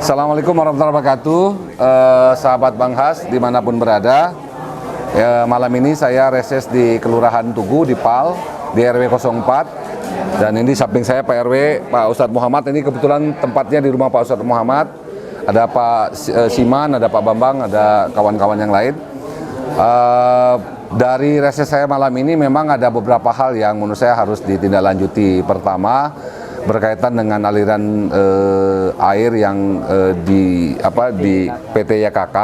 Assalamualaikum warahmatullahi wabarakatuh, sahabat Bang Has dimanapun berada. Malam ini saya reses di Kelurahan Tugu di PAL di RW 04. Dan ini samping saya Pak RW, Pak Ustadz Muhammad. Ini kebetulan tempatnya di rumah Pak Ustadz Muhammad. Ada Pak Siman, ada Pak Bambang, ada kawan-kawan yang lain. Dari reses saya malam ini memang ada beberapa hal yang menurut saya harus ditindaklanjuti. Pertama, berkaitan dengan aliran air yang di PT YKK,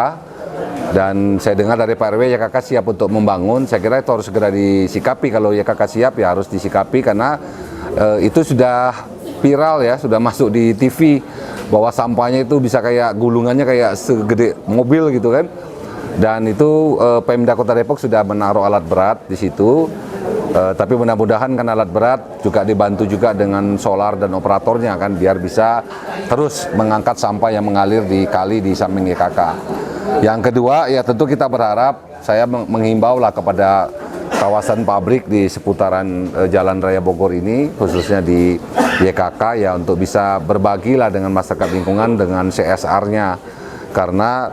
dan saya dengar dari Pak RW YKK siap untuk membangun. Saya kira itu harus segera disikapi. Kalau YKK siap ya harus disikapi, karena itu sudah viral ya, sudah masuk di TV bahwa sampahnya itu bisa kayak gulungannya kayak segede mobil gitu kan. Dan itu Pemda Kota Depok sudah menaruh alat berat di situ. Tapi mudah-mudahan kan alat berat juga dibantu juga dengan solar dan operatornya kan, biar bisa terus mengangkat sampah yang mengalir di kali di samping YKK. Yang kedua ya tentu kita berharap, saya menghimbau lah kepada kawasan pabrik di seputaran Jalan Raya Bogor ini, khususnya di YKK ya, untuk bisa berbagilah dengan masyarakat lingkungan dengan CSR-nya, karena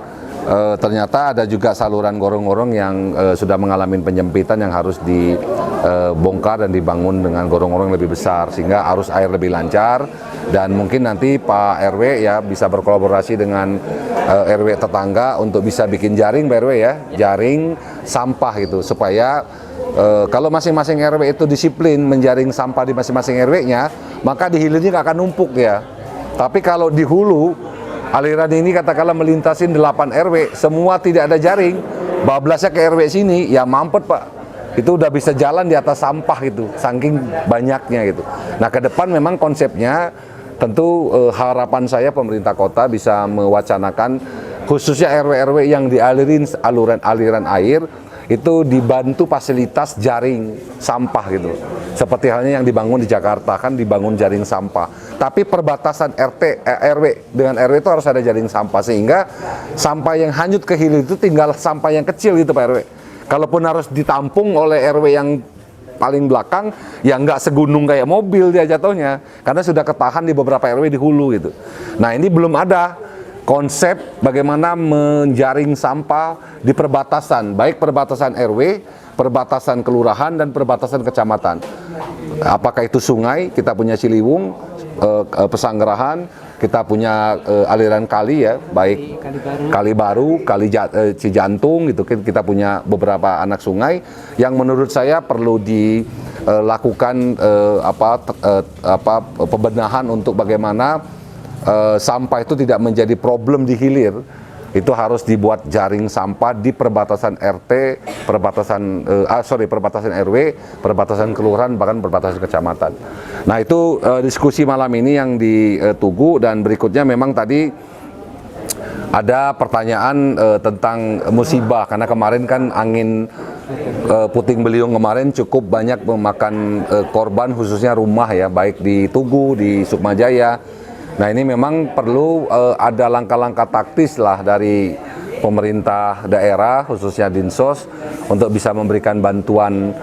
ternyata ada juga saluran gorong-gorong yang sudah mengalami penyempitan yang harus dibongkar dan dibangun dengan gorong-gorong lebih besar sehingga arus air lebih lancar. Dan mungkin nanti Pak RW ya bisa berkolaborasi dengan RW tetangga untuk bisa bikin jaring, Pak RW ya, jaring sampah gitu, supaya kalau masing-masing RW itu disiplin menjaring sampah di masing-masing RW-nya, maka di hilirnya nggak akan numpuk ya. Tapi kalau di hulu aliran ini katakanlah melintasin 8 RW, semua tidak ada jaring, bablasnya ke RW sini, ya mampet Pak. Itu udah bisa jalan di atas sampah gitu, saking banyaknya gitu. Nah ke depan memang konsepnya tentu harapan saya pemerintah kota bisa mewacanakan khususnya RW-RW yang dialirin aliran air itu dibantu fasilitas jaring sampah gitu. Seperti halnya yang dibangun di Jakarta kan dibangun jaring sampah. Tapi perbatasan RW dengan RW itu harus ada jaring sampah, sehingga sampah yang hanyut ke hilir itu tinggal sampah yang kecil gitu Pak RW. Kalaupun harus ditampung oleh RW yang paling belakang, ya nggak segunung kayak mobil dia jatuhnya, karena sudah ketahan di beberapa RW di hulu gitu. Nah ini belum ada konsep bagaimana menjaring sampah di perbatasan, baik perbatasan RW, perbatasan kelurahan, dan perbatasan kecamatan. Apakah itu sungai, kita punya Ciliwung, Pesanggerahan, kita punya aliran kali ya, baik Kali Baru, Cijantung gitu. Kita punya beberapa anak sungai yang menurut saya perlu dilakukan pembenahan untuk bagaimana sampah itu tidak menjadi problem di hilir. Itu harus dibuat jaring sampah di perbatasan RT, perbatasan RW, perbatasan kelurahan, bahkan perbatasan kecamatan. Nah itu diskusi malam ini yang di Tugu. Dan berikutnya memang tadi ada pertanyaan tentang musibah, karena kemarin kan angin puting beliung kemarin cukup banyak memakan korban, khususnya rumah ya, baik di Tugu, di Sukmajaya. Nah ini memang perlu ada langkah-langkah taktis lah dari pemerintah daerah, khususnya Dinsos, untuk bisa memberikan bantuan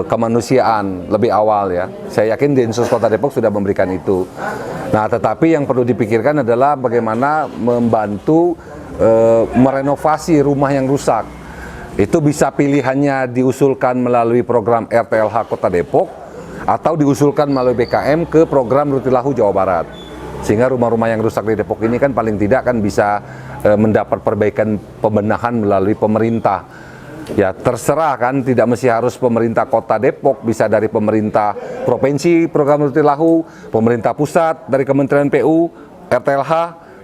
kemanusiaan lebih awal ya. Saya yakin Dinsos Kota Depok sudah memberikan itu. Nah tetapi yang perlu dipikirkan adalah bagaimana membantu merenovasi rumah yang rusak. Itu bisa pilihannya diusulkan melalui program RTLH Kota Depok, atau diusulkan melalui BKM ke program Rutilahu Jawa Barat. Sehingga rumah-rumah yang rusak di Depok ini kan paling tidak kan bisa mendapat perbaikan pembenahan melalui pemerintah. Ya terserah kan, tidak mesti harus pemerintah Kota Depok, bisa dari pemerintah provinsi program Rutilahu, pemerintah pusat dari Kementerian PU, RTLH,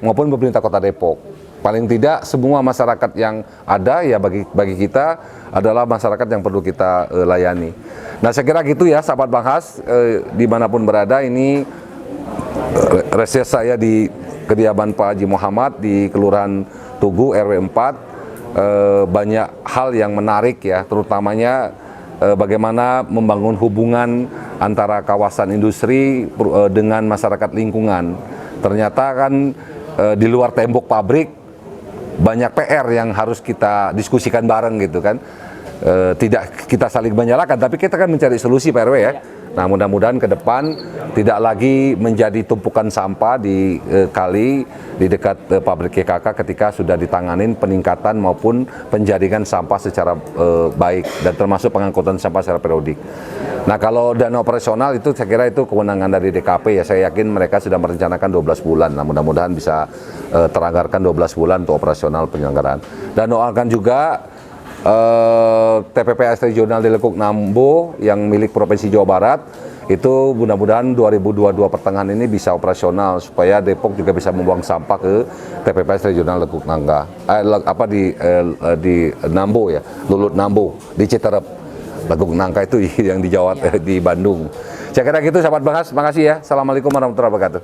maupun pemerintah Kota Depok. Paling tidak semua masyarakat yang ada ya bagi kita adalah masyarakat yang perlu kita layani. Nah saya kira gitu ya sahabat Bang Has, dimanapun berada. Ini reses saya di kediaman Pak Haji Muhammad di Kelurahan Tugu RW 4. Banyak hal yang menarik ya, terutamanya bagaimana membangun hubungan antara kawasan industri dengan masyarakat lingkungan. Ternyata kan di luar tembok pabrik banyak PR yang harus kita diskusikan bareng gitu kan. Tidak kita saling menyalahkan, tapi kita kan mencari solusi Pak RW ya. Nah, mudah-mudahan ke depan tidak lagi menjadi tumpukan sampah di kali di dekat pabrik YKK ketika sudah ditanganin peningkatan maupun penjaringan sampah secara baik dan termasuk pengangkutan sampah secara periodik. Nah, kalau dana operasional itu saya kira itu kewenangan dari DKP ya. Saya yakin mereka sudah merencanakan 12 bulan. Nah, mudah-mudahan bisa teranggarkan 12 bulan untuk operasional penyelenggaraan. Dan doakan juga TPPS regional di Lekuk Nambo yang milik Provinsi Jawa Barat itu mudah-mudahan 2022 pertengahan ini bisa operasional supaya Depok juga bisa membuang sampah ke TPPS regional Lekuk Nangka di Nambo ya, Lulut Nambo di Citerep. Lekuk Nangka itu yang di Jawa di Bandung. Saya kira gitu sahabat Bangas, makasih ya. Assalamualaikum warahmatullahi wabarakatuh.